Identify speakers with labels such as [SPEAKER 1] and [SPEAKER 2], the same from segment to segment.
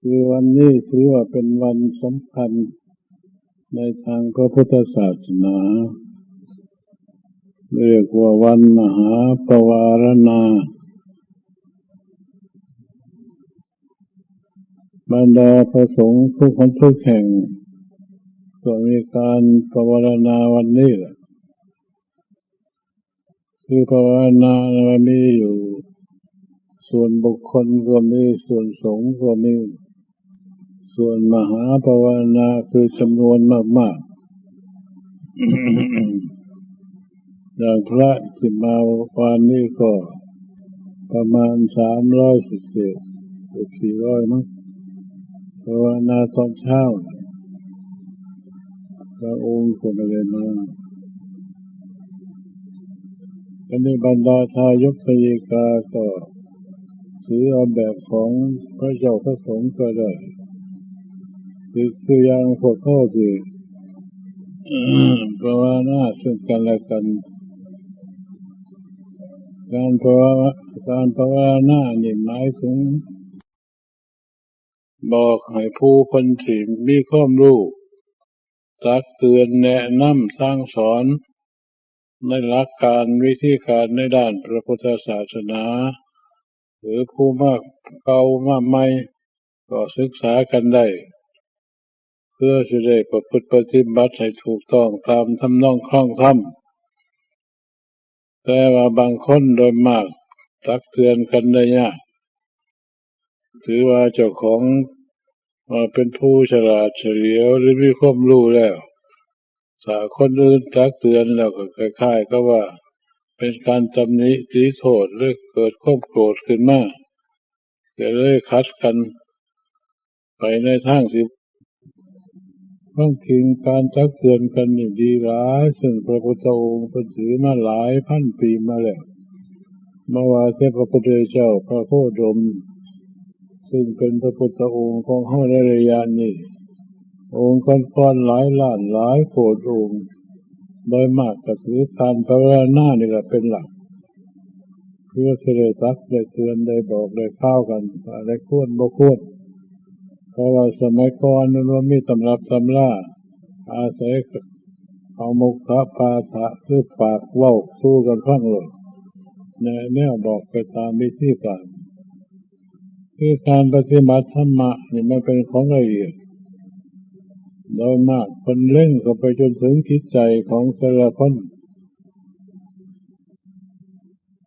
[SPEAKER 1] คือวันนี้ถือว่าเป็นวันสำคัญในทางพระพุทธศาสนาเรียกว่าวันมหาปวารณาบรรดาพระสงฆ์ทุกคนทุกแห่งก็มีการปวารณาวันนี้แหละคือปวารณามันมีอยู่ส่วนบุคคลก็มีส่วนสงฆ์ก็มีส่วนมหาปวารณาคือจำนวนมากๆ อย่างพระที่มาวันนี้ก็ประมาณ300เศษ400มั้งภาวนาตอนเช้าพระองค์ก็ไม่ได้มาอันนี้บรรดาทายกทายิกาก็ถือเอาแบบของพระเจ้าพระสงฆ์ก็ได้คืออย่างพวกเขาที่ภาวนาซึ่งกันและกันการภาวนานี่หมายถึงบอกให้ผู้คนที่มีความรู้ตักเตือนแนะนำสั่งสอนในหลักการวิธีการในด้านพระพุทธศาสนาหรือผู้มากเก่ามากใหม่ก็ศึกษากันได้เพื่อจะได้ประพฤติปฏิบัติให้ถูกต้องตามทำนองคล่องธรรมแต่ว่าบางคนโดยมากตักเตือนกันได้ยากถือว่าเจ้าของเป็นผู้ฉลาดเฉลียวหรือมีความรู้แล้วถ้าคนอื่นตักเตือนแล้วก็คล้ายๆก็ว่าเป็นการตำหนิตีโทษหรือเกิดความโกรธขึ้นมาก็เลยขัดกันไปในทางที่บางทีการตักเตือนกันนี่ดีหลายซึ่งพระพุทธองค์เป็นถือมาหลายพันปีมาแล้วเมื่อว่าแต่พระพุทธเจ้าพระโคดมซึ่งเป็นพระพุทธองค์ของเฮาในระยะนี้องค์ก่อนๆหลายล้านหลายโกรธองค์โดยมากก็ถือการภาวนานี่แหละเป็นหลักเพื่อจะได้ตักได้เตือนได้บอกได้ข้าวกันอะไรควรบ่ควรเพราะว่าสมัยก่อนนั้นว่ามีตำรับตำราอาศัยเอามุขปาฐะคือปากเว้าสู้กันฟังเลยแนวบอกไปตามวิธีการคือการปฏิบัติธรรมะนี่มันเป็นของละเอียดโดยมากคนเล่นเข้าไปจนถึงจิตใจของแต่ละคน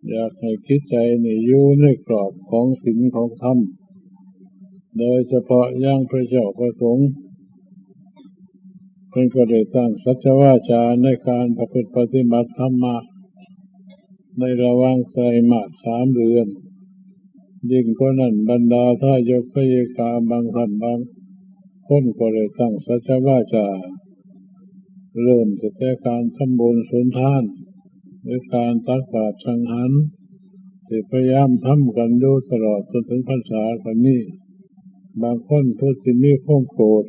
[SPEAKER 1] อยากให้จิตใจนี่อยู่ในกรอบของศีลของธรรมโดยเฉพาะอย่างพระเจ้าพระสงฆ์เพิ่นก็ได้ตั้งสัจวาจาในการประพฤติปฏิบัติธรรมะในระหว่างไตรมาส3เดือนยิ่งกว่านั้นบรรดาทายกทายิกาบางท่านบางคนก็ได้ตั้งสัจวาจาเริ่มตั้งแต่การทำบุญสุนทานหรือการตักบาตรฉังหันที่พยายามทำกันอยู่ตลอดจนถึงพรรษาคนนี้บางคนผู้ที่มีความโกรธ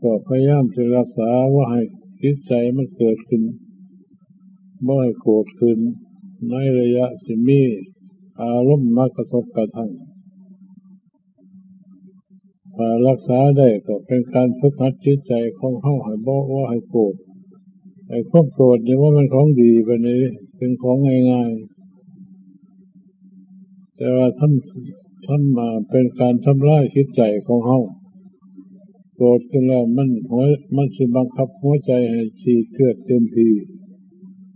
[SPEAKER 1] ก็พยายามจะรักษาว่าให้จิตใจมันเกิดขึ้นบ่ให้โกรธขึ้นในระยะที่มีอารมณ์มากระทบกระทั่งถ้ารักษาได้ก็เป็นการฝึกหัดจิตใจของเฮาให้บ่ว่าให้โกรธไอ้ความโกรธนี่ว่ามันของดีไปนี่เป็นของง่ายๆแต่ว่าทำมาเป็นการทำลายจิตใจของเฮาโกรธขึ้นแล้วมันสิบังคับหัวใจให้ฉีดเลือดเต็มที่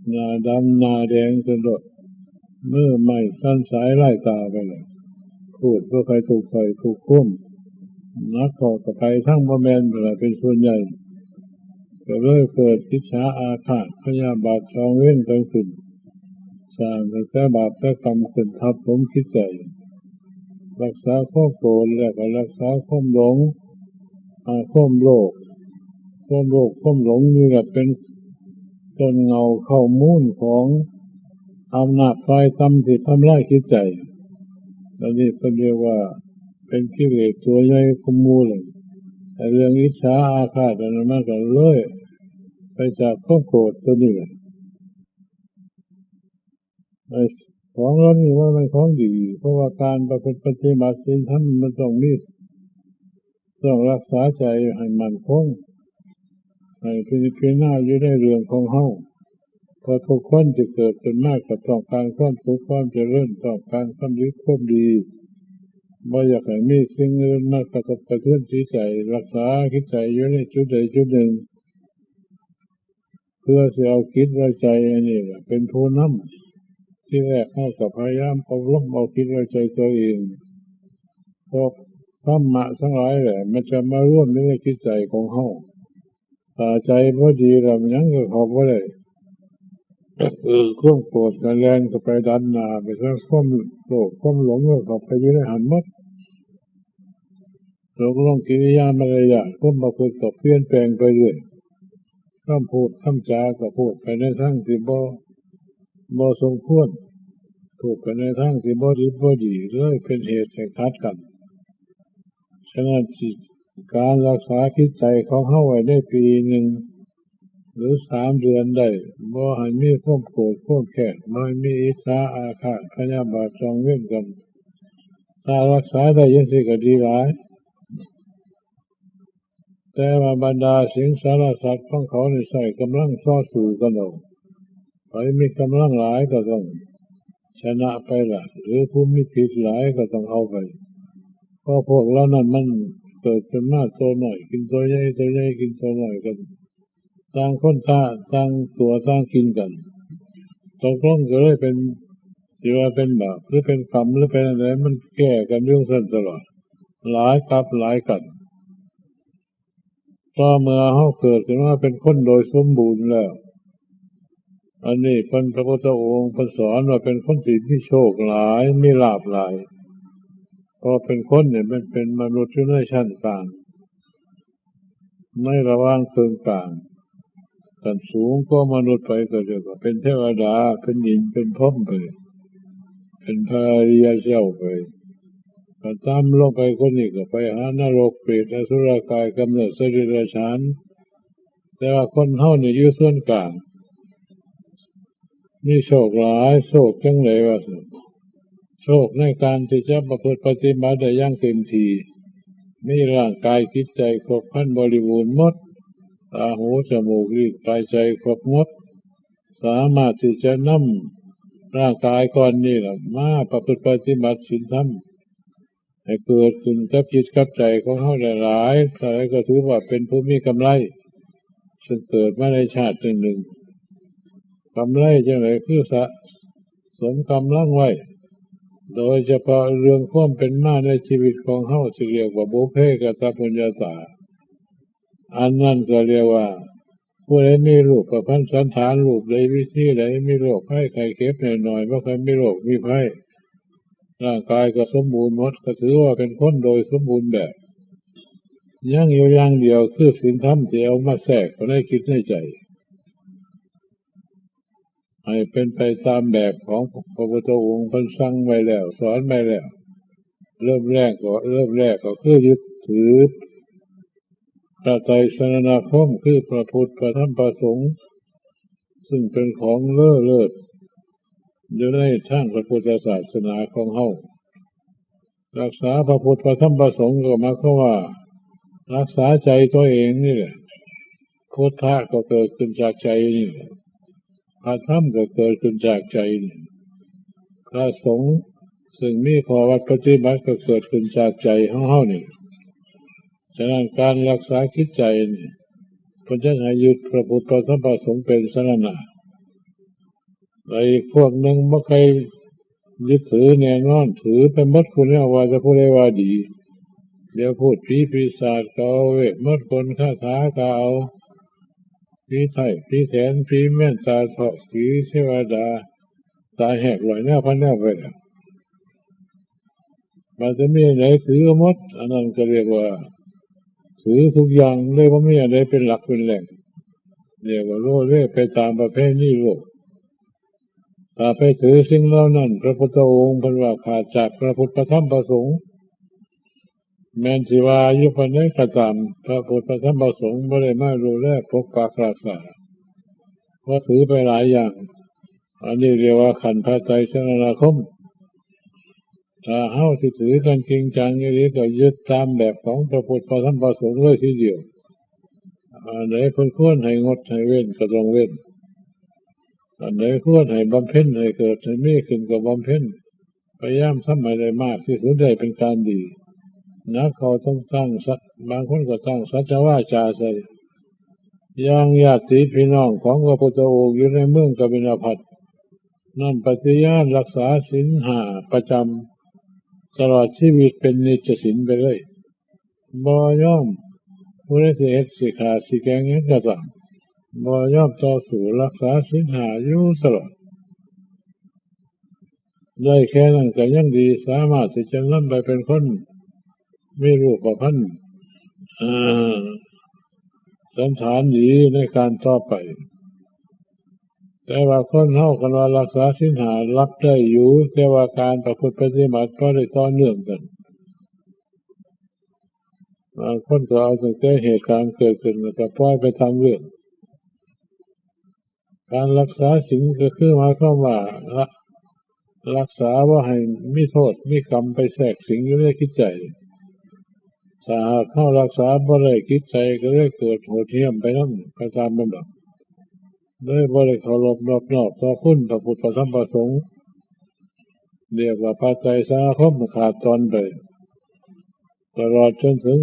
[SPEAKER 1] หน้าดำหน้าแดงจนหมดมือไม่สั้นสายไล่ตาไปเลยพูดก็ใครถูกใครถูกคุ้มนักก็กับใครทั้งบ่แม่นเป็นส่วนใหญ่ก็เลยเกิดอิจฉาอาฆาตพยาบาทจองเว้นกันขึ้นสร้างแต่บาปแต่กรรมขึ้นทับผมคิดใจรักษาความโกรธแล้วก็รักษาความหลงความโลภความหลงนี่แหละเป็นต้นเงาเข้ามูลของอำนาจฝ่ายต่ำที่ทำลายจิตใจและนี่เขาเรียกว่าเป็นกิเลสตัวใหญ่ขมูลแต่เรื่องอิจฉาอาฆาตนั้นมันก็เลยไปจากความโกรธตัวนี้แหละไอ้ของเรานี่ว่ามันของดีเพราะว่าการประพฤติปฏิบัติศีลธรรมมันต้องมี ต้องรักษาใจให้มั่นคงให้พิจารณาอยู่ในเรื่องของเฮาเพราะทุกคนจะเกิดเป็นมากก็ต้องการความสุขความเจริญต้องการความดีความดีบ่อยากให้มีสิ่งอื่นมากระทบกระเทือนจิตใจรักษาจิตใจอยู่ในจุดใดจุดหนึ่งเพื่อจะเอาคิดไว้ใจอันนี้แหละเป็นผู้นำที่แรกให้กับพยายามอบรมเอาคิดไว้ใจตัวเองพวกธรรมะทั้งหลายแหละมันจะมาร่วมในจิตใจของเฮาถ้าใจบ่ดีแล้วมันยังก็เข้าบ่ได้ความโกรธกันแรงก็ไปดันหน้าไปซะความโลภความหลงก็เข้าไปอยู่ในหันหมดโลกลงกิริยามารยาทความประพฤติก็เปลี่ยนแปลงไปเรื่อยคำพูดคำจาก็พูดไปในทางที่บ่สมควรพูดไปในทางที่บ่ดีบ่ดีเลยเป็นเหตุให้ขัดกันฉะนั้นการรักษาจิตใจของเฮาไว้ได้ปีหนึ่งหรือ3 เดือนได้บ่ให้มีความโกรธความแค้นบ่ให้มีอิจฉาอาฆาตพยาบาทจองเวรกันถ้ารักษาได้จังซี่ก็ดีหลายแต่ว่าบรรดาสิงสารสัตว์ของเขานี่ใช้กำลังต่อสู้กันเอาใครมีกำลังหลายก็ต้องชนะไปล่ะหรือผู้มีผิดหลายก็ต้องเอาไปเพราะพวกเรานั้นมันเกิดขึ้นมาตัวหน่อยกินตัวใหญ่ตัวใหญ่กินตัวหน่อยกันต่างคนต่างตัวต่างกินกันตกลงก็เลยเป็นที่ว่าเป็นบาปหรือเป็นกรรมหรือเป็นอะไรมันแก้กันเรื่องสั้นตลอดหลายกับหลายกันต่อเมื่อเฮาเกิดขึ้นมาเป็นคนโดยสมบูรณ์แล้วอันนี้พระพุทธองค์สอนว่าเป็นคนที่มีโชคหลายมีลาภหลายพอเป็นคนเนี่ยมันเป็นมนุษย์อยู่ในชั้นกลางในระหว่างกลางขั้นสูงก็มนุษย์ไปก็เรียกว่าเป็นเทวดาเป็นหญิงเป็นพรหมไปเป็นพระอริยเจ้าไปก็ตามลงไปคนนี้ก็ไปหานรกเปรตอสุรกายกำเนิดสัตว์เดรัจฉานแต่ว่าคนเฮานี่อยู่ส่วนกลางมีโชคหลายโชคจังเลยว่าโชคในการที่จะประพฤติปฏิบัติได้อย่างเต็มที่มีร่างกายจิตใจครบครันบริบูรณ์หมดตาหูจมูกลิ้นกายใจครบหมดสามารถที่จะนำร่างกายก่อนนี้ล่ะมาประพฤติปฏิบัติศีลธรรมให้เกิดขึ้นกับจิตกับใจของเฮาได้หลายถ้าก็ถือว่าเป็นผู้มีกำไรซึ่งเกิดมาในชาติหนึ่งกำไรจังได๋คือสะสมกำลังไว้โดยเฉพาะเรื่องความเป็นมาในชีวิตของเฮาที่เรียกว่าบุพเพกตปุญญาตาอันนั้นก็เรียกว่าผู้ใดมีรูปประพันธ์สันฐานรูปใดวิธีใดมีโรคภัยไข้เจ็บหน่อยๆบ่เคยมีโรคมีภัยร่างกายก็สมบูรณ์หมดก็ถือว่าเป็นคนโดยสมบูรณ์แบบยังอยู่อย่างเดียวคือศีลธรรมที่เอามาแทรกเข้าในจิตในใจให้เป็นไปตามแบบของพระพุทธองค์ท่านสั่งไว้แล้วสอนไว้แล้วเริ่มแรกก็คือยึดถือพระไตรสรณคมคือพระพุทธพระธรรมพระสงฆ์ซึ่งเป็นของเลิศอยู่ในทางพระพุทธศาสนาของเฮารักษาพระพุทธพระธรรมพระสงฆ์ก็หมายความว่ารักษาใจตัวเองนี่แหละพุทธะก็เกิดขึ้นจากใจนี่พระธรรมก็เกิดขึ้นจากใจนี่พระสงฆ์ซึ่งมีข้อวัดปฏิบัติก็เกิดขึ้นจากใจของเฮานี่ฉะนั้นการรักษาจิตใจนี่เพิ่นจะให้ยึดพระพุทธพระธรรมพระสงฆ์เป็นสรณะไอ้พวกนึงบ่เคยยึดถือแน่นอนถือเป็นหมดคุณเนี่ยว่าจะพูดได้ว่าดีเดี๋ยวพูดผีปีศาจก็เอาเวทมนต์คนคาถาก็เอาผีไถ่ผีแสนผีแม่นตาเถาะผีเทวดาตาแหกลอยหน้าพันหน้าไปแล้วมันจะมีไหนถือหมดอันนั้นก็เรียกว่าถือทุกอย่างเลยว่ามีอะไรเป็นหลักเป็นแหล่งเรียกว่าโลดเล่ไปตามประเพณีโลกถ้าไปถือสิ่งเหล่านั้นพระพุทธองค์เพิ่นว่าขาดจากพระพุทธพระธรรมพระสงฆ์แม้นสิว่าอยู่ปานใดก็ตามพระพุทธพระธรรมพระสงฆ์บ่ได้มาดูแลปกปักรักษาเพราะถือไปหลายอย่างอันนี้เรียกว่าขันธ์พระไตรสรณคม ถ้าเฮาที่ถือกันจริงจังอย่างนี้ก็ยึดตามแบบของพระพุทธพระธรรมพระสงฆ์เลยทีเดียวอันไหนควรให้งดให้เว้นก็ต้องเว้นอันไหนควรให้บำเพ็ญให้เกิดให้มีขึ้นก็บำเพ็ญพยายามทำให้ได้มากที่สุดได้เป็นการดีนักเขาต้องตั้งสัตบางคนก็ตั้งสัจวาจาใส่ยังญาติพี่น้องของพระพุทธองค์อยู่ในเมืองกบิลพัสนั่นปฏิญาณรักษาศีลห้าประจำตลอดชีวิตเป็นนิจศีลไปเลยบ่ยอมผู้ใดสิเฮ็ดสิขาดสิแกงหยังก็ตามบ่ยอมต่อสู้รักษาศีลห้าอยู่ตลอดได้แค่นั้นก็ยังดีสามารถที่จะนำไปเป็นคนมีรูปพรรณสันฐานดีในการต่อไปแต่ว่าคนเฮากันว่ารักษาศีลห้ารับได้อยู่แต่ว่าการประพฤติปฏิบัติก็ได้ต่อเนื่องกันบางคนก็เอาตั้งแต่เหตุการณ์เกิดขึ้นแล้วก็ปล่อยไปทำเรื่องการรักษาศีลก็คือหมายความว่ารักษาว่าให้มีโทษมีกรรมไปแทรกสิงอยู่ในจิตใจถ้าหากเขารักษาบ่ได้จิตใจก็เลยเกิดโหดเหี้ยมไปนั่นไปตามลำดับเลยบ่ได้เคารพนอบน้อมต่อคุณพระพุทธพระธรรมพระสงฆ์เรียกว่าปัจจัยสังคมขาดตอนไปตลอดจนถึง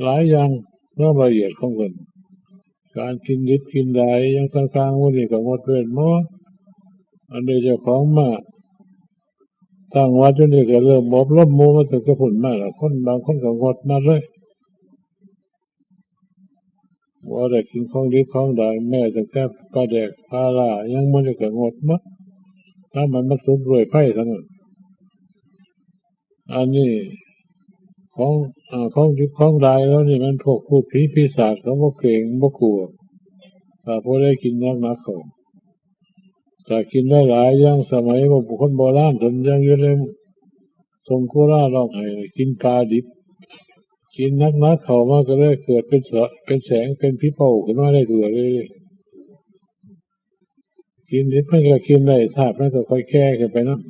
[SPEAKER 1] หลายอย่างละเอียดของคนการกินดิบกินได้ยังต่างๆวันนี้ก็งดเว้นหมดอันนี้เจ้าของมาตั้งวัดจนนี่ก็เริ่มอบรมหมู่มาถึงจะผลมาแล้วคนบางคนก็งดมาเลยว่าได้กินของดิบของได้แม้แต่แค่ปลาแดกปลาล่ายังมันก็งดมั้งถ้ามันมาสุกรวยไผ่ทั้งนั้นอันนี้ของดิบของได้แล้วนี่มันพวกพูดผีปีศาจเขาบ่เก่งบ่กลัวถ้าพอได้กินนักๆเขาถ้ากินได้หลายอย่างสมัยคนโบราณคนยังอยู่ในทรงโคราชร้องไห้กินปลาดิบกินนักเข้ามาก็เลยเกิดเป็นแสงเป็นพิเป้าขึ้นมาได้ตัวเลยกินดิบมันก็กินได้ธาตุมันก็ค่อยแก่ขึ้นไปนะ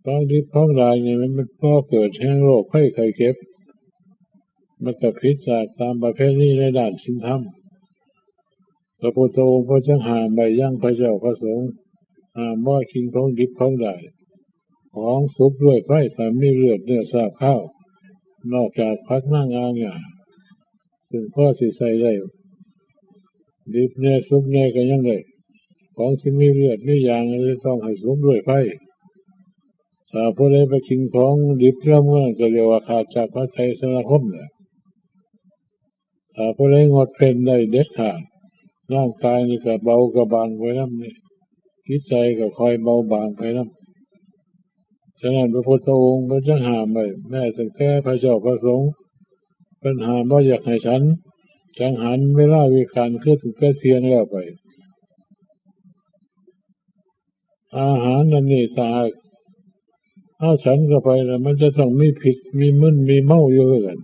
[SPEAKER 1] ของดิบของรายเนี่ยมันก็เกิดแห่งโรคไข้เจ็บมันก็ผิดจากตามประเพณีในด้านศีลธรรมพระพุทธองค์ก็จึงห้ามไว้ยังพระเจ้าพระสงฆ์ห้ามบ่กินของดิบของได้ของสุกด้วยไฟถ้ามีเลือดเนื้อสาบข้าวนอกจากพักนั่งอ่างซึ่งพ่อสิใส่ได้ดิบแน่สุกแน่ก็ยังได้ของที่มีเลือดมีอย่างเลยต้องให้สุกด้วยไฟถ้าผู้ใดไปกินของดิบแล้วมันก็เรียกว่าขาดจากพระไตรสรณคมแหละถ้าผู้ใดงดเพ่นได้เด็ดขาดร่างกายนี่ก็เบากระบางไปน้ำนี่จิตใจก็คอยเบาบางไปน้ำฉะนั้นพระพุทธองค์ก็จึงห้ามไว้แม้แต่แค่พระเจ้าพระสงฆ์เป็นห้ามว่าอยากให้ฉันจังหันเวลาวิการคือถึงแก่เทียนแล้วไปอาหารนั่นนี่ถ้าเอาฉันเข้าไปแล้วมันจะต้องมีผิดมีมึนมีเมาอยู่กัน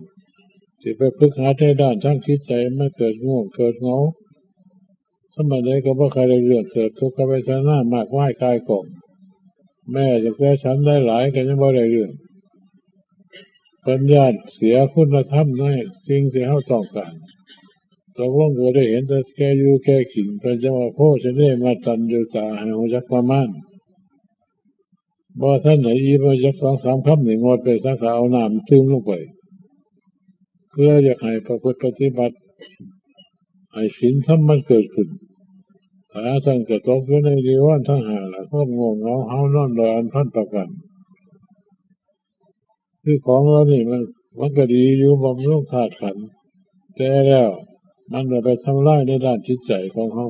[SPEAKER 1] สิไปพึกหาในด้านทั้งจิตใจไม่เกิดง่วงเกิดเหงาสมัยใดก็บ่ใครได้เรื่องเกิดทุกขเวทนามากมายกายกองแม่จะแก้ฉันได้หลายก็ยังบ่ได้เรื่องปัญญาเสียคุณธรรมในสิ่งที่เฮาต้องการตกลงก็ได้เห็นแต่แก่อยู่แก่กินเป็นจังว่าโพชเนมาตันอยู่ตาให้ฮู้จักประมาณบ่ท่านไหนอีบ่จัก 2-3 คำนี่งดไปสักเอาน้ำตื้มลงไปเพื่ออยากให้ประพฤติปฏิบัติให้ศีลธรรมมันเกิดขึ้นถ้าท่านก็ตกอยู่ในนิวรณ์ทั้งห้าละความง่วงเหงาหาวนอนลอยอันพันประกันคือของเรานี่มันก็ดีอยู่บำรุงธาตุขันธ์แต่แล้วมันจะไปทำลายในด้านจิตใจของเขา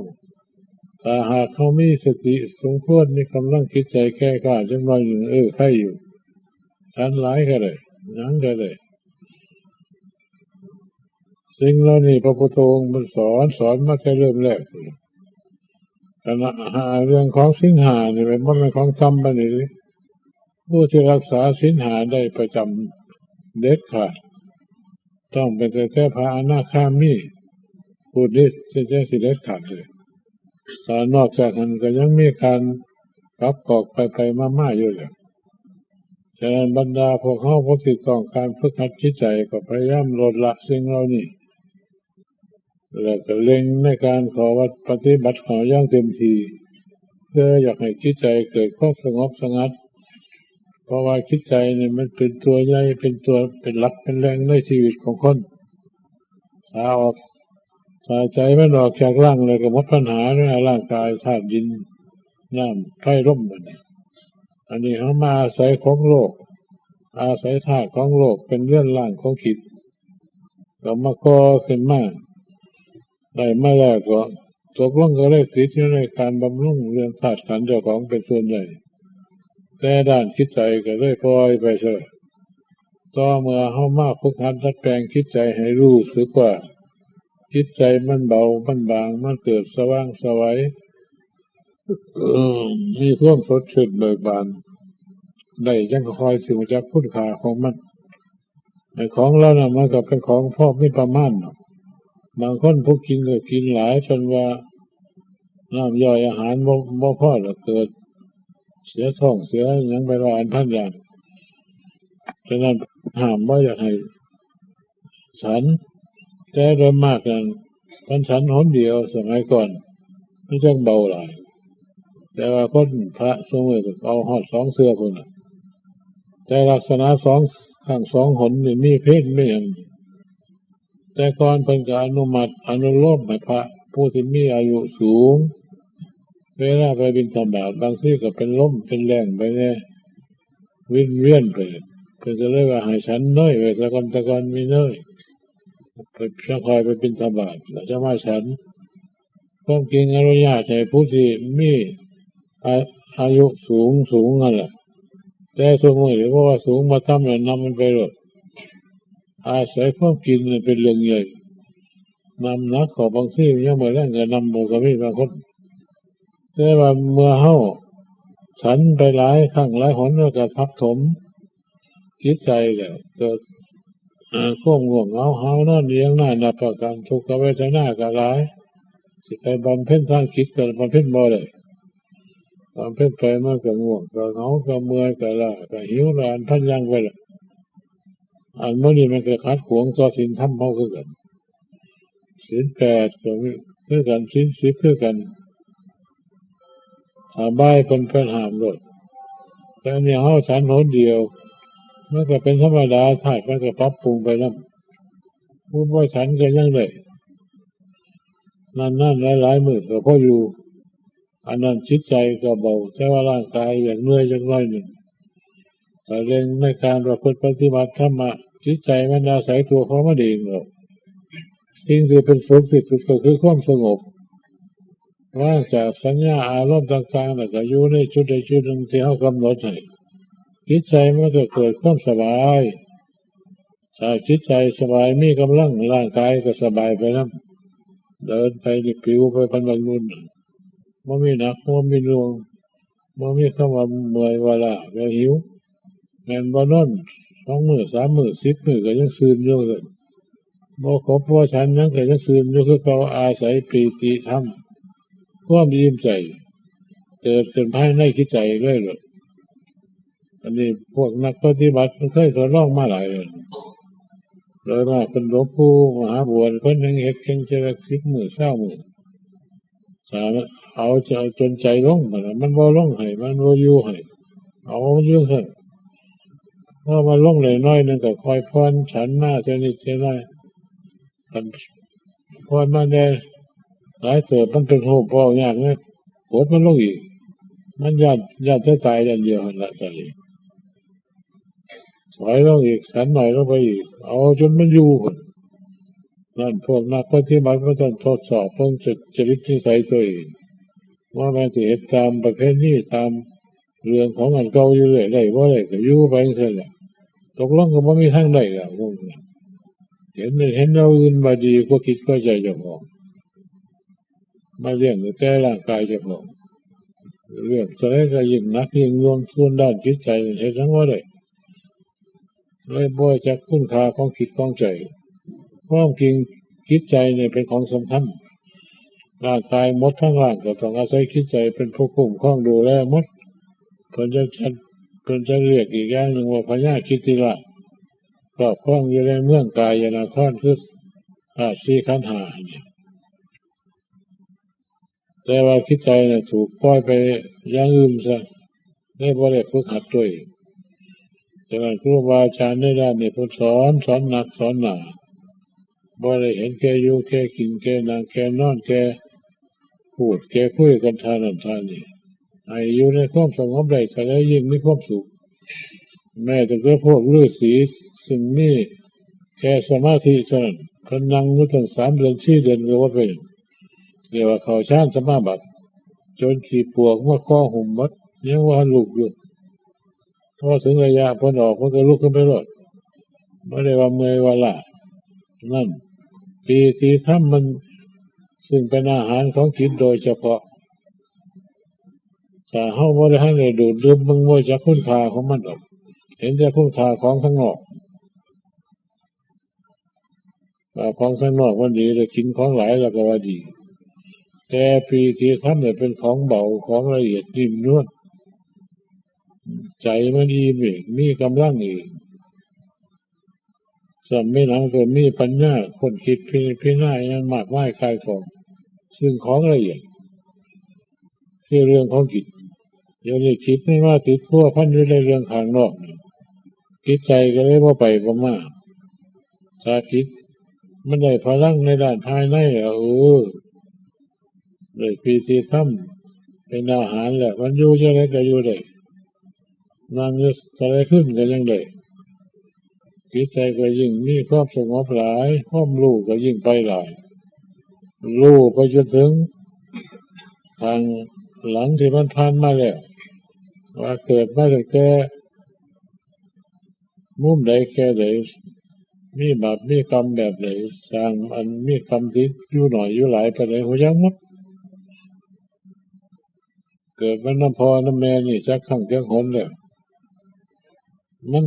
[SPEAKER 1] ถ้าหากเขามีสติสมควรมีกำลังจิตใจแก่กล้าจังน้อยหนึ่งใครอยู่ฉันหลายก็ได้ยังก็ได้สิ่งเหล่านี้พระพุทธองค์มันสอนมาแค่เริ่มแรกขณะเรื่องของศีลห้านี่มันเป็นของจำไปนี่ผู้ที่รักษาศีลห้าได้ประจำเด็ดขาดต้องเป็นแต่พระอนาคามีผู้นี้จะสิเด็ดขาดเลยแต่นอกจากนั้นก็ยังมีการปรับกอกไปมาอยู่เลย ฉะนั้นบรรดาพวกเขาผู้ที่ต้องการฝึกหัดจิตใจก็พยายามลดละสิ่งเหล่านี้แล้วก็เล็งในการขอวัดปฏิบัติขออย่างเต็มที่เพื่ออยากให้จิตใจเกิดความสงบสงัดเพราะว่าจิตใจเนี่ยมันเป็นตัวใหญ่เป็นตัวเป็นหลักเป็นแรงในชีวิตของคนถ้าใจมันออกจากร่างเลยก็หมดปัญหาในร่างกายธาตุดินน้ำไฟลมอันนี้เขามาอาศัยของโลกอาศัยธาตุของโลกเป็นเรื่องร่างของจิตก็มาก่อขึ้นมาได้มาแล้วก็ตกลงก็เลยติดอยู่ในการบำรุงเรื่องธาตุขันธ์เจ้าของเป็นส่วนใหญ่แต่ด้านจิตใจก็เลยปล่อยไปเสียต่อเมื่อเขามาฝึกหัดดัดแปลงจิตใจให้รู้สึกว่าจิตใจมันเบามันบางมันเกิดสว่างไสวมีความสดชื่นเบิกบานได้ยังคอยสิวจากคุณค่าของมันไอ้ของเราน่ะมันก็เป็นของพอมีประมาณบางคนผู้กินก็กินหลายจนว่าน้ำย่อยอาหารบ่พอแล้วเกิดเสียท้องเสียหยังไปร้อยอันพันอย่างฉะนั้นห้ามว่าอยากให้ฉันแต่โดยมากนั้นมันฉันหนเดียวสมัยก่อนไม่จังเบาหลายแต่ว่าคนพระสมัยก็เอาหอดสองเสื้อคนน่ะแต่ลักษณะสองข้างสองหนนี่มีเพศไม่อย่างแต่ก่อนเพิ่นก็อนุมัติอนุโลมให้พระผู้ที่มีอายุสูงเวลาไปบิณฑบาตบางทีก็เป็นลมเป็นแรงไปแน่วินเวียนไปเพิ่นก็เลยว่าให้ฉันน้อยไว้แต่ก่อนมีน้อยไปจะคอยไปบิณฑบาตแล้วจะมาฉันความจริงอนุญาตให้ผู้ที่มีอายุสูงนั่นแหละแต่สมมติเพราะว่าสูงมาทำแล้วนำมันไปหลดอาศัยความกินเป็นเรื่องใหญ่นำนักขอบางที่ยังไม่ได้เงินนำโมกมีบางคนแต่ว่าเมื่อเฮาฉันไปหลายครั้งหลายหนแล้วก็ทับถมจิตใจแล้วเกิดความง่วงเหงาหาวนอนเลี้ยงหน้านับประการทุกขเวทนาก็หลายสิไปบำเพ็ญทางจิตก็บำเพ็ญบ่ได้บำเพ็ญไปมันก็ง่วงก็เหงาก็เมื่อยก็ล้าก็หิวร้อนพันยังไปละอันมื้อนี้มันก็ขัดขวางต่อศีลธรรมเฮาคือกันศีล8ก็คือกันศีล10คือกันถ้าบ่ายเพิ่นห้ามโลดแต่เนี่ยเฮาฉันหนเดียวมันก็เป็นธรรมดาธาตุมันก็ปรับปรุงไปนำผู้บ่ฉันก็ยังได้นั่นหลายๆมื้อก็พออยู่อันนั้นจิตใจก็เบาแต่ว่าร่างกายอย่างเหนื่อยจักหน่อยหนึ่งแต่เรื่องในการประพฤติปฏิบัติธรรมะจิตใจมันอาศัยตัวของมันเองหรอกสิ่งที่เป็นสุขที่สุดก็คือความสงบว่างจากสัญญาอารมณ์ต่างๆแล้วก็อยู่ในจุดใดจุดหนึ่งที่เขากำหนดให้จิตใจมันก็เกิดความสบายถ้าจิตใจสบายมีกำลังร่างกายก็สบายไปนำเดินไปนี่ผิวไปเป็นบางนุ่นบ่มีหนักบ่มีหน่วงบ่มีคำว่าเมื่อยว่าล้าก็หิวแม่นบ่นอน2 มื้อ 3 มื้อ 10 มื้อก็ยังซื่นอยู่เลยบ่ครบบ่ฉันยังก็ยังซื่นอยู่คือเขาอาศัยปีติธรรมความอิ่มใจเกิดขึ้นภายในจิตใจเลยล่ะอันนี้พวกนักปฏิบัติมันเคยทดลองมาหลายโดยมากเป็นหลวงปู่มหาบัวคนหนึ่งเฮ็ดเพียงแค่10 มื้อ 20 มื้อสามารถเอาจนใจลงมันบ่ลงให้มันบ่อยู่ให้เอาอยู่ซั่นพอมันลงเลยน้อยนึงก็ค่อยผ่อนฉันมาเท่านี้เท่านั้นมันผ่อนมาได้หลายเติบมันเป็นโหพอยากนะปวดมันลงอีกมันญาติจะตายอย่างเดียวหั่นล่ะตอนนี้ถอยลงอีกฉันหน่อยลงไปอีกเอาจนมันอยู่พุ่นนั่นพวกนักปฏิบัติก็ต้องทดสอบเพิ่งจริตนิสัยตัวเองว่ามันสิเฮ็ดตามประเพณีตามเรื่องของอันเก่าอยู่เรื่อยได้บ่ได้ก็อยู่ไปจังซั่นแหละตกลงก็บ่มีทางใดแล้วพวกนี้เห็นเราอื่นบ่ดีก็คิดก็ใจเจ้าของมาเรื่องแต่ร่างกายเจ้าของเรื่องแสดงก็ยิ่งหนักยิ่งรวมส่วนด้านจิตใจเฮ็ดจังบ่ได้เลยบ่จักคุณค่าของจิตของใจความจริงจิตใจเนี่ยเป็นของสำคัญร่างกายหมดทั้งร่างก็ต้องอาศัยจิตใจเป็นผู้คุ้มครองดูแลหมดเพิ่นจะ เป็นจะเรียกอีกอย่างหนึ่งว่าพญาคิติราชครอบครองอยู่ในเมืองกายนครคือธาตุสี่ขันธ์ห้าเนี่ยแต่ว่าคิดใจเนี่ยถูกปล่อยไปอย่างอื่นซะได้บ่ได้ฝึกหัดด้วยฉะนั้นครูบาอาจารย์ในด้านนี้เพิ่นสอนหนักสอนหนาบ่ได้เห็นแก่อยู่แก่กินแก่นั่งแก่นอนแก่พูดแก่คุยกันทางนั้นทางนี้ให้อยู่ในความสงบได้ก็ได้ยิ่งมีความสุขแม้แต่พวกฤาษีซึ่งมีแค่สมาธิเท่านั้นเพิ่นนั่งอยู่ตั้ง3 เดือน4 เดือนก็ว่าเป็นเรียกว่าเข้าฌานสมาบัติจนขี้ปวกมาข้อหุ่มหมดยังว่าลุกอยู่พอถึงระยะเพิ่นออกเพิ่นก็ลุกขึ้นไปรอดบ่ได้ว่าเมื่อยว่าล้านั่นปีติธรรมมันซึ่งเป็นอาหารของจิตโดยเฉพาะถ้าเฮาบ่ได้ให้ดูดดื่มมึงบ่จักคุณค่าของมันดอกเห็นแต่คุณค่าของข้างนอกว่าของข้างนอกมันดีแต่กินของหลายแล้วก็ว่าดีแต่ปีติธรรมเนี่ยเป็นของเบาของละเอียดนิ่มนวลใจมันอิ่มเองมีกำลังเองสำไม่หลังก็มีปัญญาคนคิดพิจารณาอย่างมากมายกายของซึ่งของละเอียดคือเรื่องของจิตเดี๋ยวนี้คิดไม่ว่าติดพัวพันอยู่ในเรื่องข้างนอกจิตใจก็เลยบ่ไปบ่มาถ้าคิดมันได้พลังในด้านภายในแล้วได้ปีติธรรมเป็นอาหารแหละมันอยู่จะได้ก็อยู่ได้นั่งจะอะไรขึ้นก็ยังได้จิตใจก็ยิ่งมีความสงบหลายความรู้ก็ยิ่งไปหลายรู้ไปจนถึงทางหลังที่มันผ่านมาแล้วว่าเกิดมาตั้งแต่มุมใดแค่ใดมีบาปมีกรรมแบบไหนสร้างอันมีกรรมที่อยู่หน่อยอยู่หลายไปไหนหัวยังมัดเกิดมันน้ำพอน้ำแม่นี่จักขังจักหนแล้วมัน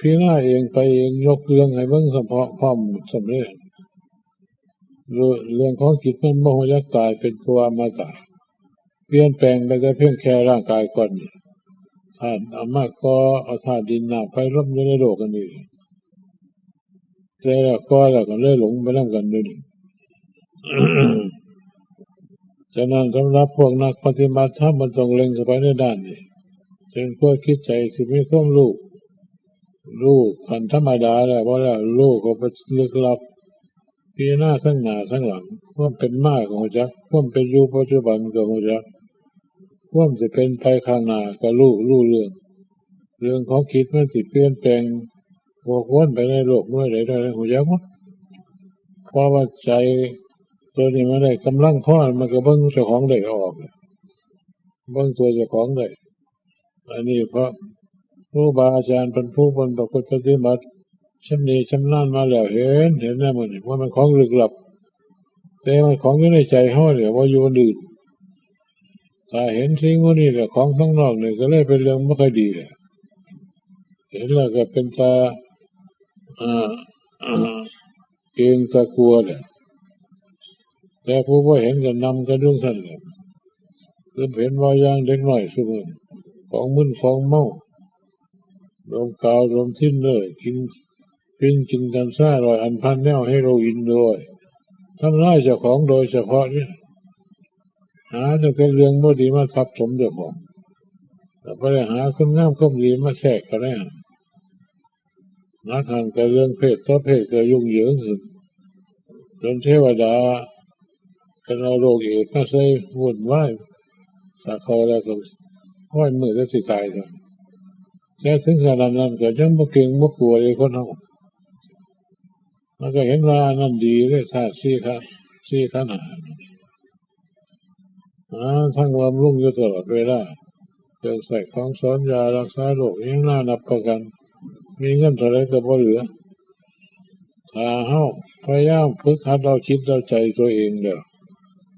[SPEAKER 1] พิจารณาเองไปเองยกเรื่องให้เบิ่งเฉพาะความสำเร็จเรื่องของจิตมันบ่ฮู้จักตายเป็นตัวอมตะเปลี่ยนแปลงไปแต่เพียงแค่ร่างกายก่อนนี่ธาตุอามากก็เอาธาตุดินน้ำไฟลมอยู่ในโลกกันนี่แต่แล้วก็เลยหลงไปนำกันอยู่นี่ ฉะนั้นสำหรับพวกนักปฏิบัติธรรมมันต้องเล็งเข้าไปในด้านนี้จึงควรคิดใจสิมีความรู้ขันธรรมดาแล้วว่าแล้วรู้ก็ไปลึกลับพิจารณาทั้งหน้าทั้งหลังความเป็นมาของจักความเป็นอยู่ปัจจุบันของจักความจะเป็นไปข้างหน้าก็รู้เรื่องของคิดมันสิเปลี่ยนแปลงวกวนไปในโลกเมื่อใดหัวจักมั้งเพราะว่าใจตัวนี้มันได้กำลังพอมันก็เบิ่งเจ้าของได้ออกเบิ่งตัวเจ้าของได้อันนี้เพราะครูบาอาจารย์เป็นผู้ปฏิบัติชำนิชำนาญมาแล้วเห็นนะมันว่ามันของลึกลับแต่มันของอยู่ในใจเฮาเนี่ยว่าอยู่อื่นถ้าเห็นสิ่งพวกนี้แหละของข้างนอกเนี่ยก็เลยเป็นเรื่องไม่ค่อยดีแหละเห็นแล้วก็เป็นตาเกรงตะกลัวแหละแต่ผู้ว่าเห็นก็นำกระดุ้งสั่นแหละคือเห็นว่าอย่างเด็กน้อยซุมื้อของมึนของเมาดมกาวดมทิ้นเลยกินกันซ่าร้อยอันพันแนวให้เราอินด้วยทำร้ายเจ้าของโดยเฉพาะเนี่ยหาแต่เรื่องบ่ดีมาทับถมเจ้าของแต่ไปหาคนงามคนดีมาแทรกกันได้นักหันแต่เรื่องเพศต่อเพศก็ยุ่งเหยิงขึ้นจนเทวดาก็เอาโรคเอดส์มาใส่วุ่นวายสักคอแล้วก็ห้อยมือแล้วสิตายซะแต่ถึงขนาดนั้นก็ยังบ่เก่งบ่กลัวเลยคนเฮามันก็เห็นว่านั่นดีเลยธาตุสี่ขันธ์ห้าทั้งบำรุงอยู่ตลอดเวลาเครื่องใส่ของสอนยารักษาโรคยังน่านับประกันมีเงินเท่าไรก็บ่เหลือถ้าเฮาพยายามฝึกหัดเราคิดเราใจตัวเองเด้อ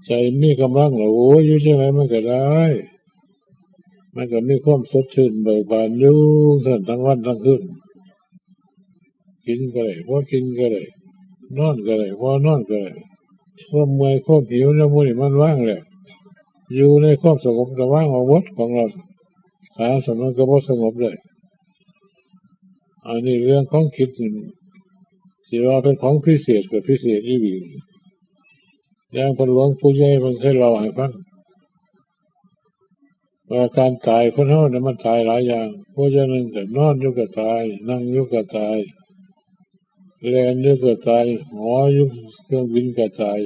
[SPEAKER 1] ใจมีกำลังแล้วโอ้ยอยู่จังไดมันก็ได้มันก็มีความสดชื่นเบิกบานอยู่ทั้งวันทั้งคืนกินก็ได้บ่กินก็ได้นอนก็ได้บ่นอนก็ได้ความเมื่อยความหิวแล้วมื้อนี้มันว่างแล้วอยู่ในความสงบก็ว่างเอาหมดของเราถ้าสมมุติก็บ่สงบเลย อันนี้เรื่องของคิดสิว่าเป็นของพิเศษกับพิเศษอีหลีอย่างพระหลวงปู่ใหญ่มันเคยเล่าให้ฟังว่าการตายคนเฮาเนี่ยมันตายหลายอย่างเพราะฉะนั้นแต่นอนอยู่ก็ตายนั่งอยู่ก็ตายแล่นอยู่ก็ตายหออยู่เครื่องบินก็ตาย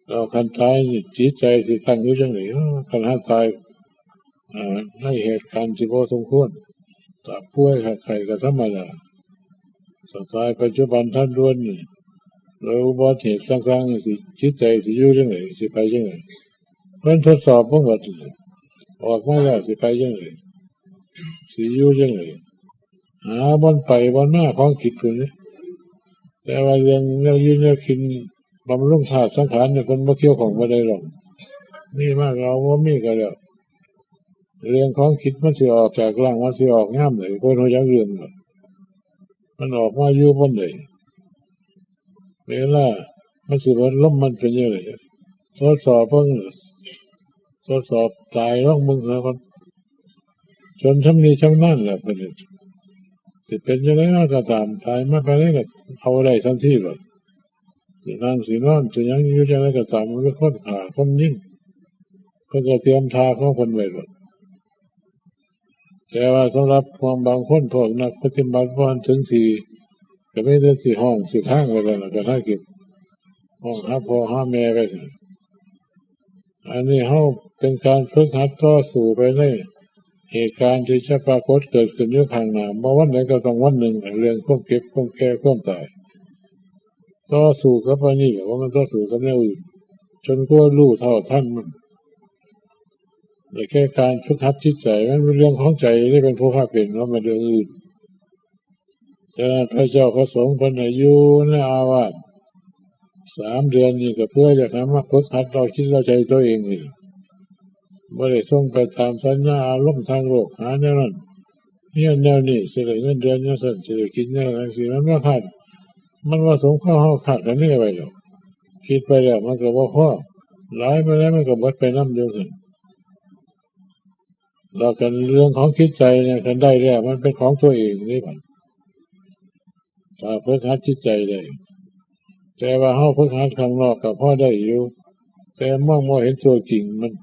[SPEAKER 1] เราคันตายนี่จิตใจสิตั้งอยู่จังได๋คันหาตายในเหตุการณ์ที่บ่สมควรถ้าป่วยไข้ก็ธรรมดาถ้าตายปัจจุบันทันด่วนนี่แล้วอุบัติเหตุต่างๆนี่สิจิตใจสิอยู่จังได๋สิไปจังได๋เพิ่นทดสอบเบิ่งว่าออกมาแล้วสิไปจังได๋สิอยู่จังได๋หาบ่อนไปบ่อนมาของคิดพุ่นนี่แต่ว่าเรื่องแนวยืนแนวกินบำรุงธาตุสังขารเนี่ยเพิ่นบ่เกี่ยวข้องบ่ได้หรอกมีมากเราบ่มีก็แล้วเรื่องของคิดมันสิออกจากร่างมันสิออกยามใดคนฮู้จักเรื่องมันออกมาอยู่บ่ได้เวลามันสิบ่ลมมันเป็นจังได๋ทดสอบเบิ่งทดสอบตายลองเบิ่งซะก่อนจนชำนิชำนาญแล้วเพิ่นสิเป็นจังได๋ก็ตามตายมาไปได้ก็เอาได้ทันทีโลดสินั่งสินอนสิหยังอยู่จังได๋ก็ตามมันเป็นคนฆ่าคนยิงเพิ่นก็เตรียมท่าของเพิ่นไว้โลดแต่ว่าสำหรับความบางคนพวกนักปฏิบัติบ่ถึงสิก็ไม่ได้สิห้องสิทางไว้แล้วก็ถ้าเก็บห้องหาพ่อหาแม่ไปอันนี้เฮาเป็นการฝึกหัดต่อสู้ไปในเหตุการณ์ที่จะปรากฏเกิดขึ้นอยู่ข้างหน้าบ่วันไหนก็ต้องวันหนึ่งเรื่องความเก็บความแก่ความตายต่อสู้กับอันนี้ว่ามันต่อสู้กับแนวอื่นจนกว่ารู้เท่าทันมันแต่แค่การฝึกหัดจิตใจมันเป็นเรื่องของใจที่เป็นผู้พาเป็นว่ามันเรื่องอื่นฉะนั้นพระเจ้าพระสงฆ์เพิ่นให้อยู่ในอาวาส3 เดือนนี่ก็เพื่อจะทำมาฝึกหัดเราคิดเราใจตัวเองนี่บ่ได้ส่งไปตามสัญญาอารมณ์ทางโลกหาแนวนั้นเนี่ยแนวนี้สิได้เงินเดือนจังซั่นสิได้กินแนวนั้นสิมันบ่ขาดมันว่าสมความเฮาขาดกันนี่ไว้แล้วคิดไปแล้วมันก็บ่พอหลายไปแล้วมันก็หมดไปนำเดียวกันแล้วกันเรื่องของคิดใจเนี่ยคันได้แล้วมันเป็นของตัวเองนี่บัดถ้าฝึกหัดจิตใจได้แต่ว่าเฮาฝึกหัดข้างนอกก็พอได้อยู่แต่มองบ่เห็นตัวจริงมัน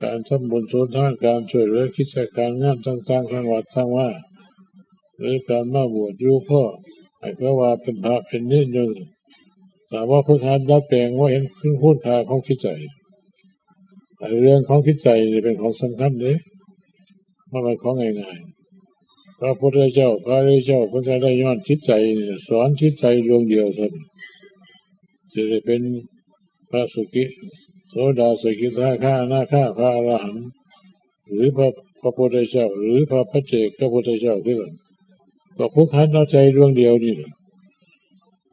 [SPEAKER 1] การทำบุญสนทานการช่วยเหลือกิจการงานต่างๆทางวัดทางว่าหรือการมาบวชอยู่พ่อให้เขาว่าเป็นพระเป็นเนรอยู่แต่ว่าฝึกหัดดัดแปลงว่าเห็นคุณค่าของจิตใจเรื่องของจิตใจนี่เป็นของสำคัญเด้มันเป็นของง่ายๆพระพุทธเจ้าพระอริยเจ้าเพิ่นก็ได้ย้อนจิตใจนี่สอนจิตใจดวงเดียวเท่านั้นจะได้เป็นพระสุกิโสดาสกิทาคาอนาคาพระอรหันต์หรือพระพุทธเจ้าหรือพระปัจเจกพระพุทธเจ้าคือกันก็ฝึกหัดเอาใจดวงเดียวนี่แหละ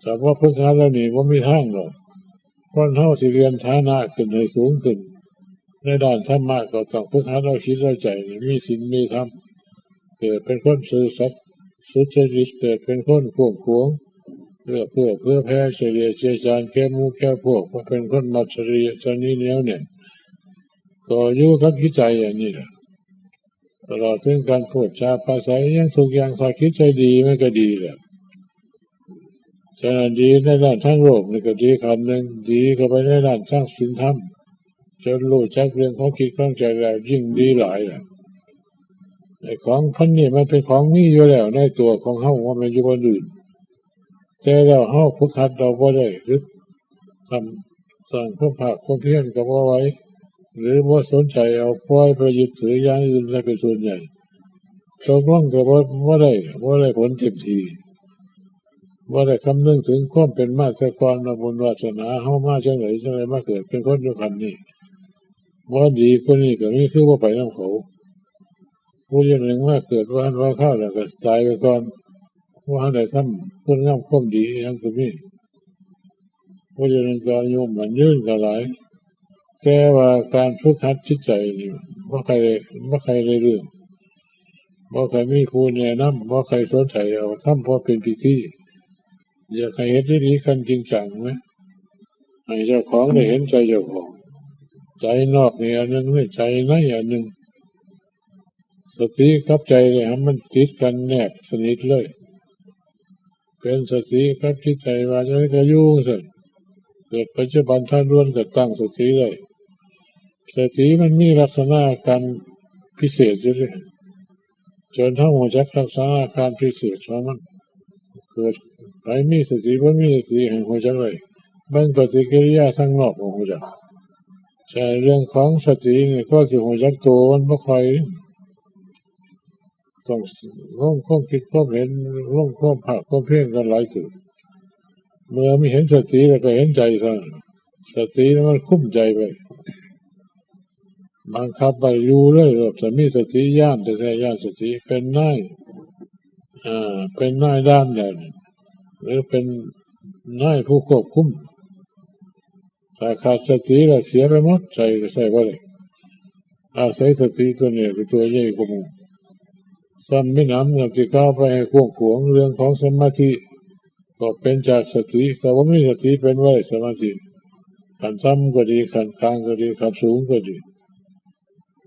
[SPEAKER 1] แต่ว่าฝึกหัดแล้วนี่บ่มีทางหรอกคนเฮาสิเรียนฐานะขึ้นให้สูงขึ้นในด้านธรรมะก็ต้องฝึกหัดเอาคิดเอาใจนี่มีศีลมีธรรมเกิดเป็นคนซื่อสัตย์สุจริตเกิดเป็นคนขวนขวางเพื่อแพ้เฉลี่ยเจริญแก้หมู่แก้พวกว่าเป็นคนมัจฉริยะชนิดเหนียวเนี่ยก็อยู่กับจิตใจอย่างนี้แหละตลอดถึงการพูดจาภาษาอย่างทุกอย่างถ้าคิดใจดีมันก็ดีแหละฉะนั้นดีในด้านทั้งโลกนี่ก็ดีขันหนึ่งดีเข้าไปในด้านสร้างศีลธรรมจนรู้จักเรื่องของคิดของใจแล้วยิ่งดีหลายแหละไอ้ของพันนี่มันเป็นของมีอยู่แล้วในตัวของเฮาว่ามันอยู่บนอื่นแต่เราเฮาฝึกหัดเราบ่ได้หรือทำสร้างความภาคความเพียรก็บ่ไหวหรือบ่สนใจเอาปล่อยไปยึดถืออย่างอื่นซะเป็นส่วนใหญ่ตกลงก็บ่ได้ผลเต็มทีบ่ได้คำนึงถึงความเป็นมาแต่ก่อนบุญวาสนาเฮามาจังได๋มาเกิดเป็นคนอยู่คันนี้บ่ดีกว่านี้ก็มีคือบ่ไปนำเขาผู้อย่างหนึ่งมาเกิดว่าเข้าแล้วก็ตายไปก่อนว่าได้ทำคุณงามความดีอย่างก็มีผู้อย่างหนึ่งก็อายุมันยืนก็หลายแต่ว่าการฝึกหัดจิตใจนี่บ่ใครได้เรื่องบ่ใครมีครูแนะนำบ่ใครสนใจเอาทำพอเป็นพิธีอยากให้เฮ็ดดีๆกันจริงจังไหมให้เจ้าของได้เห็นใจเจ้าของใจนอกนี่อันนึงใจในอันนึง สติกับใจเนี่ยมันติดกันแนบสนิทเลยเป็นสติกับจิตใจว่าจะก็ยุ่งสิเกิดปัจจุบันท่านล้วนจะตั้งสติเลยสติมันมีลักษณะการพิเศษอยู่เลยจนทั้งหัวจักลักษณะการพิเศษของมันเกิดไปมีสติว่ามีสติแห่งหัวจักเลยบางปฏิกิริยาทั้งนอกของหัวจักใช่เรื่องของสตินี่ก็สิหัวจักโตมันไม่ค่อยต้องร่องข้อคิดข้อเห็นร่องข้อผักข้อเพ่งกันหลายจุดเมื่อไม่เห็นสติแล้วก็เห็นใจซะสติแล้วมันคุ้มใจไปบังคับไปอยู่เลยหรอกจะมีสติย่านแต่แท้ย่านสติเป็นนายเป็นนายด้านใหญ่หรือเป็นนายผู้ควบคุมถ้าขาดสติแล้วเสียไปหมดใจก็ใส่ว่าเลยอาศัยสติตัวนี้เป็นตัวใหญ่กว่าหมู่ซ้ำไม่น้ำอย่างที่ก้าวไปให้ควงขวงเรื่องของสมาธิก็เป็นจากสติแต่ว่าไม่สติเป็นไว้สมาธิขันซ้ำก็ดีขันกลางก็ดีขันสูงก็ดี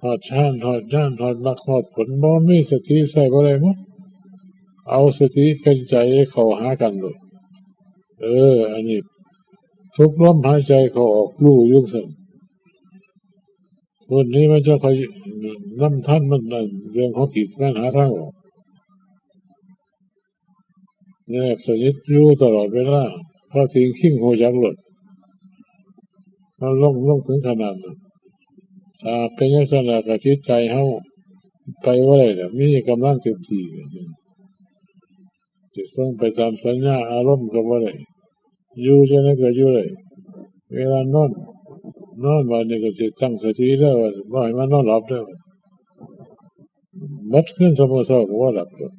[SPEAKER 1] หอดชานหอดย่านหอดมรรคหอดผลบ่มีสติใส่บ่ได้มั้งเอาสติเป็นใจเข้าหากันเลยอันนี้ทุกลมหายใจเขาออกรู้ยุ่งสั่นคนนี้มันจะคอยน้ำท่านมันเรื่องของจิตมันหาทางออกเนี่ยสนิทอยู่ตลอดเวลาพอทิ้งขิ้งหัวยักษ์หลดมันลงถึงขนาดนั้นเป็นลักษณะกับจิตใจเฮาไปว่าอะไรเนี่ยมีกำลังเต็มที่จะต้องไปตามสัญญาอารมณ์กับว่าอะไรอยู่จะนั่นก็อยู่เลยเวลานอนวันนี้ก็จะตั้งสติแล้วว่าให้มันนอนหลับแล้วมัดขึ้นสมองก็ว่าหลับแล้ว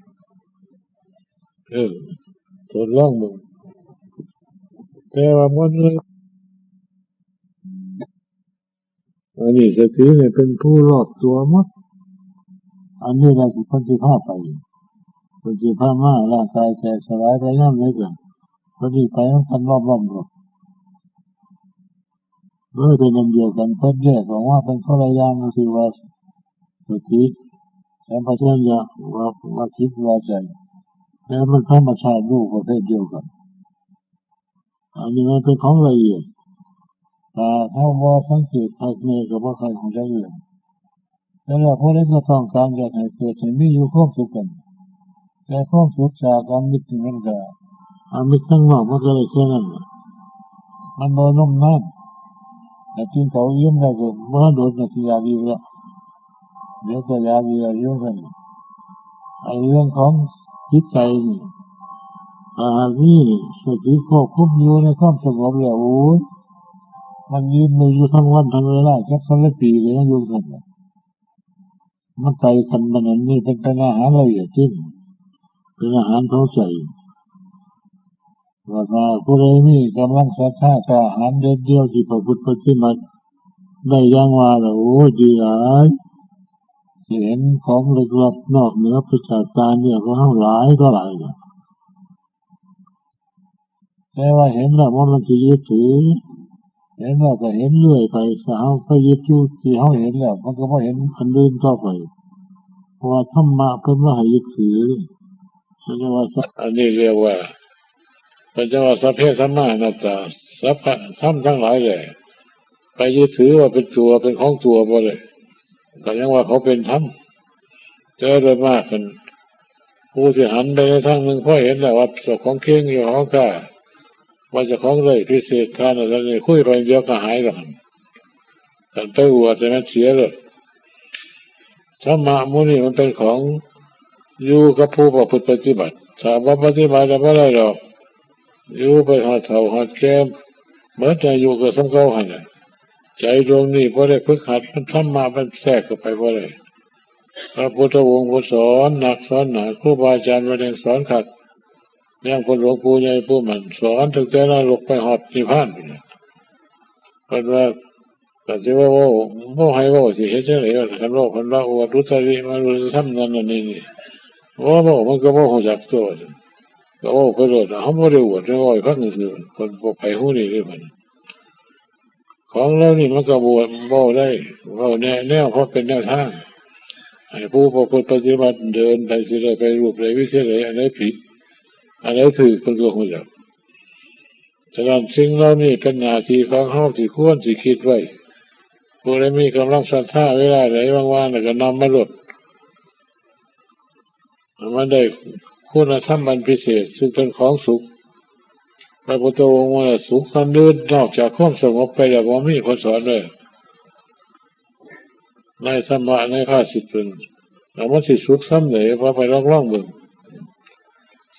[SPEAKER 1] ทดลองมึงแต่ว่ามันเลยอันนี้สติเนี่ยเป็นผู้รอบตัวมั้งอันนี้เราจะคนที่พาไปคนที่พามาร่างกายแตกสลายไปย่ำเลยกันคนที่ไปมันพันรอบๆหมดเป็นอันเดียวกันเพิ่มแยกออกว่าเป็นข้อระยางก็คือว่าสติสัมปชัญญะว่าคิดว่าใจแล้วมันธรรมชาติรูปประเภทเดียวกันอันนี้มันเป็นของละเอียดถ้าว่าสังเกตภายในกับว่าใครของใจอื่นแล้วพวกนี้ก็ต้องการอยากให้เกิดให้มีอยู่ความสุขกันแต่ความสุขจากการมิตรมันก็มิตรทั้งหมดมันก็เลยแค่นั้นมันโดนน้ำน้ำแต่กินเขาเยี่ยมได้ก็เมื่อโดนนาทียาดีแล้วเดี๋ยวจะยาดีเยอะกันเรื่องของจิตใจนี่นี่สติควบคุมอยู่ในความสงบแล้วโอ้ยมันยืนอยู่ทั้งวันทั้งเวลาสัก2-3 ปีเลยนะโยมท่านมันใจคันมันนี่เป็นอาหารละเอียดจริงเป็นอาหารเข้าใจว่าผู้ใดมีกำลังศรัทธาต่ออาหารเดียวที่พระพุทธปฏิบัติได้ยังว่าแล้วโอ้ดีหลายเห็นของลึกลับนอกเหนือประจักษ์ตาเนี่ยก็เท่าหลายก็หลายแต่ว่าเห็นแล้วว่ามันจะยึดถือเห็นแล้วก็เห็นเรื่อยไปสาวไปยึดอยู่ที่เขาเห็นแล้วมันก็ไม่เห็นอันเดินต่อไปเพราะว่าธรรมะเป็นว่าให้ยึดถืออันนี้เรียกว่าปัญจวัคสัพเพสัมมานัตตาสัพพะธรรมทั้งหลายเลยไปยึดถือว่าเป็นตัวเป็นของตัวบ่เลยก็ยังว่าเขาเป็นธรรมเจอโดยมากกันผู้ที่หันไปในทางหนึ่งเพราะเห็นแล้วว่าเจ้าของเก่งอยู่เขากล้าว่าเจ้าของเลยพิเศษทานอะไรนี่คุยไปเดียวก็หายหรอกแต่ไปอวดจะมันเสียเลยธรรมะมุนี่มันเป็นของอยู่กับผู้ประพฤติปฏิบัติถ้าว่าปฏิบัติไม่ได้หรอกอยู่ไปหอดเถ่าหอดแก้มเหมือนจะอยู่กับสมเก่าหันใจดวงนี้พอได้ฝึกหัดมันธรรมะมันแทรกเข้าไปพอได้พระพุทธองค์ผู้สอนหนักสอนหนาครูบาอาจารย์มาเรียนสอนขัดอย่างคนหลวงปู่ใหญ่ผู้มันสอนถึงแต่ละลกไปหอดนิพพานเพราะว่าแต่ที่ว่าโมให้ว่าสิเฮ็ดจังได๋คันว่าคนว่าอวดอุตริมารู้ทำนั่นนี่ว่ามันก็บ่ฮู้จักตัวก็ว่าไปโลดเฮาบ่ได้อวดได้ว่าฟังซื่อคนบ่ไปฮู้นี่เลยมันของเรานี่มันก็บ่ได้เว้าแนวเพราะเป็นแนวทาง ให้ผู้ประพฤติปฏิบัติเดินไปสิได้ไปรูปใดวิเศษใดอันไหนผิดอันไหนถูกเป็นตัวของเราฉะนั้นสิ่งเหล่านี้เป็นหน้าที่ของเฮาที่ควรสิคิดไว้ผู้ใดมีกำลังศรัทธาเวลาไหนว่างๆก็นำมาลดมันได้คุณธรรมอันพิเศษซึ่งเป็นของสุขพระพุทธองค์ว่าสุขอันอื่นนอกจากความสงบไปแล้วบ่มีคนสอนเลยในธรรมะในภาษิตเป็นแล้วมันสิสุขซ้ำไหนพอไปลองๆเบิ่ง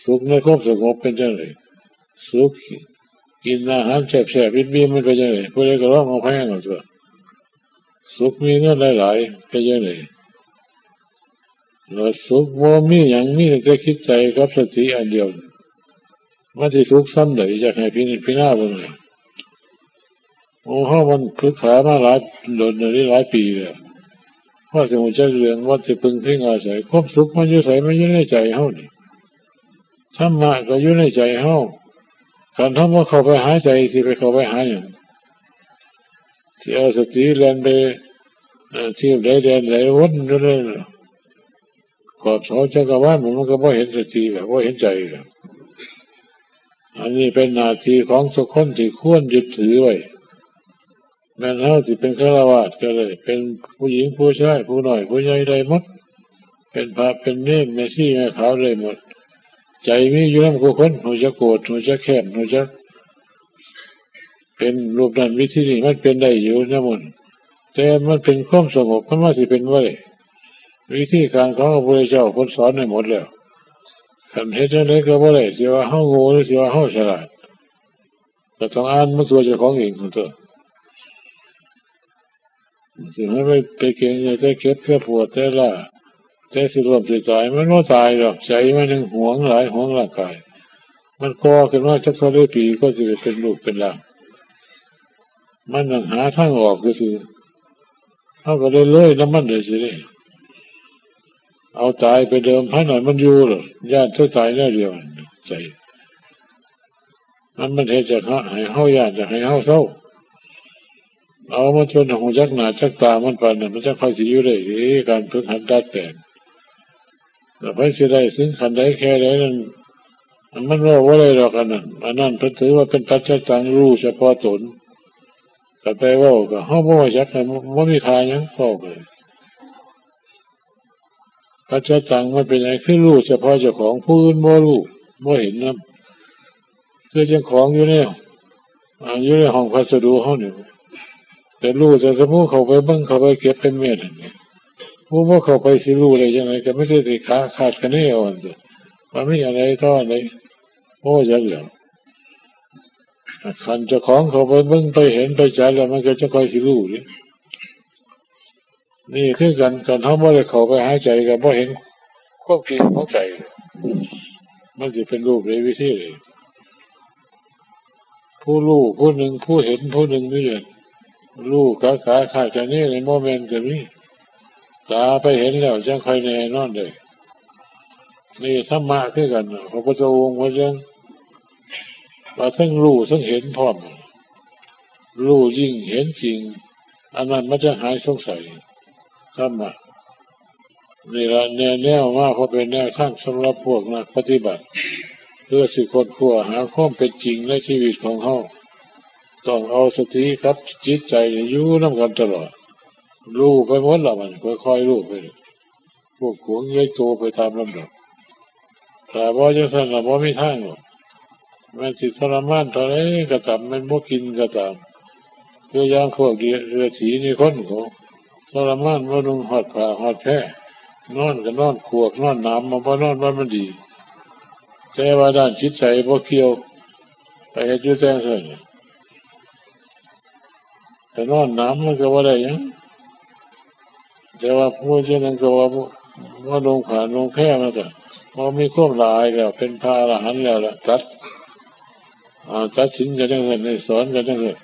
[SPEAKER 1] สุขในความสงบเป็นจังได๋สุขกินอาหารแซ่บๆอิ่มๆมันเป็นจังได๋ผู้ใดก็ลองเอาแพงเอาซั่วสุขมีเงินหลายๆเป็นจังได๋แล้วสุขบ่มีหยังมีแต่คิดใจกับสติอันเดียวมันสิสุขซ้ำไหนอยากให้พิจารณาเบิ่งโอ้เฮามันศึกษามาหลายโดนนี่หลายปีแล้วพอสิรู้จักเรื่องว่าสิพึงพิงอาศัยความสุขมันอยู่ไสมันอยู่ในใจเฮานี่ธรรมะก็อยู่ในใจเฮาการทำว่าเข้าไปหาใจสิไปเข้าไปหาหยังสิเอาสติแล่นไปที่ใดแดนไหนวนอยู่เลยขอบเสาจักรวาลมันก็บ่เห็นสติแบบบ่เห็นใจแบบอันนี้เป็นหน้าที่ของทุกคนที่ควรยึดถือไว้แม้นเฮาสิเป็นฆราวาสก็เลยเป็นผู้หญิงผู้ชายผู้น้อยผู้ใหญ่ได้หมดเป็นพระเป็นเนรแม่ชีแม่ขาวได้หมดใจมีอยู่นำผู้คนฮู้จักโกรธฮู้จักแค้นฮู้จักเป็นรูปนั้นวิธีนี้มันเป็นได้อยู่นะมันแต่มันเป็นความสงบมันว่าสิเป็นไว้วิธีการของพระพุทธเจ้าคนสอนให้หมดแล้วคันเฮ็ดจังได๋ก็บ่ได้สิว่าเฮาโง่หรือสิว่าเฮาฉลาดก็ต้องอ่านมันตัวเจ้าของเองของตัวสิให้ไปเก่งแต่เก็บแต่ปวดแต่ละแต่สิรวมสิตายมันบ่ตายหรอกใจมันยังหวงหลายหวงร่างกายมันก่อขึ้นมาจักเท่าใดปีก็สิเป็นรูปเป็นร่างมันยังหาทางออกซื่อเฮาก็เลยนำมันได้สิเด้เอาตายไปเดิมพันหน่อยมันอยู่หรอญาติตายแล้วเดียวใจมันเฮ็ดจะให้เฮาญาติจะให้เฮาเศร้าเอามาจนหูจักหน้าจักตามันปานนั้นมันจะค่อยสิอยู่ได้การฝึกหัดดัดแปลงแล้วไปสิได้ถึงขั้นใดแค่ใดนั้นมันว่าบ่ได้ดอกอันนั้นเพิ่นถือว่าเป็นปัจจัยตังรู้เฉพาะตนก็ไปเว้าก็เฮาบ่ว่าจักให้บ่มีค่าหยังพอเลยปัจจัยตังมันเป็นไงคือรู้เฉพาะเจ้าของผู้อื่นบ่รู้บ่เห็นนำคือเจ้าของอยู่ในห้องพัสดุเฮานี่แต่รู้แต่สมมุติเข้าไปเบิ่งเข้าไปเก็บเป็นเม็ดนี่ผู้บ่เข้าไปสิรู้ได้จังได๋ก็ไม่ได้สิขาดคะแนนเอาอันนี้ว่ามีอะไรต่ออะไรโอ้จักแล้วคันเจ้าของเข้าไปเบิ่งไปเห็นไปใจแล้วมันก็จะค่อยสิรู้นี่คือกันเฮาบ่ได้เข้าไปหาใจก็บ่เห็นความคิดของใจมันสิเป็นรูปในวิธีเลยผู้รู้ผู้หนึ่งผู้เห็นผู้หนึ่งนี่รู้ขาขาดกันนี่ในโมเมนต์ก็มีตาไปเห็นแล้วจังค่อยแน่นอนเลยนี่ธรรมะคือกันพระพุทธองค์ว่าจังว่าทั้งรู้ทั้งเห็นพร้อมรู้ยิ่งเห็นจริงอันนั้นมันจะหายสงสัยธรรมะนี่ละแนวมาเพราะเป็นแนวทางสำหรับพวกนักปฏิบัติเพื่อสิค้นคว้าหาความเป็นจริงในชีวิตของเฮาต้องเอาสติกับจิตใจอยู่นำกันตลอดรู้ไปหมดแล้วมันค่อยๆรู้ไปพวกขวงใหญ่โตไปตามลำดับแต่บ่จังซั่นน่ะบ่มีทางหรอกมันสิทรมานเท่าใดก็ตามมันบ่กินก็ตามคืออย่างพวกเรือสีนี่คนเขาทรมานบ่นุ่งฮอดผ้าฮอดแพรนอนก็นอนขวกนอนน้ำมันบ่นอนมันดีแต่ว่าด้านจิตใจบ่เกี่ยวไปเฮ็ดอยู่แต่ซั่นแต่นอนน้ำมันก็บ่ได้หยังแต่ว่าผู้เช่นนั้นก็ว่าลงผ่านลงแพร่มันก็พอมีความละอายแล้วเป็นพระอรหันต์แล้วล่ะตัดสินกันจังซั่นสอนกันจังซั่น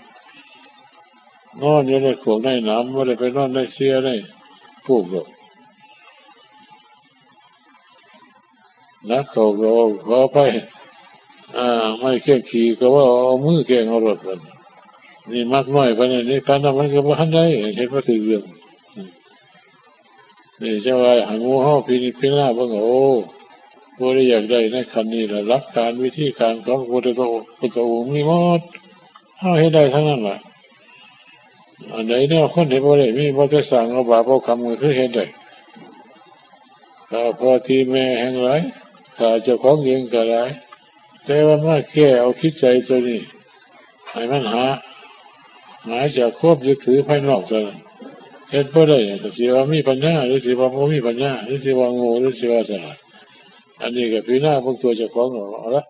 [SPEAKER 1] นอนอยู่ในขวกในน้ำบ่ได้ไปนอนในเสียในพวกดอกนักเขาก็ขอไปไม่แค่ขี่ก็ว่าเอามือแกงเอารถกันนี่มักน้อยไปนี่การทำมันก็บ่ทันได้เห็นว่าถือเรื่อง นี่จะว่าหางูเห่าพิณาเบิ่งโอ้บ่ได้อยากได้ในคันนี้ล่ะหลักการวิธีการของพุทธองค์มีหมดเฮาเฮ็ดได้ทั้งนั้นล่ะอันใดเนี่ยคนเฮ็ดบ่ได้มีบ่จะสร้างเอาบาปเอากรรมก็คือเฮ็ดได้ข้าพ่อที่แม่แห่งหลายข้าเจ้าของเองก็หลายแต่ว่ามาแก้เอาคิดใจตัวนี้ให้มันหายจากควบยึดถือภายนอกตัวนั้นเฮ็ดบ่ได้ก็สิว่ามีปัญญาหรือสิว่าบ่มีปัญญาหรือสิว่าโง่หรือสิว่าฉลาดอันนี้ก็พิจารณาเบิ่งตัวเจ้าของเอาละ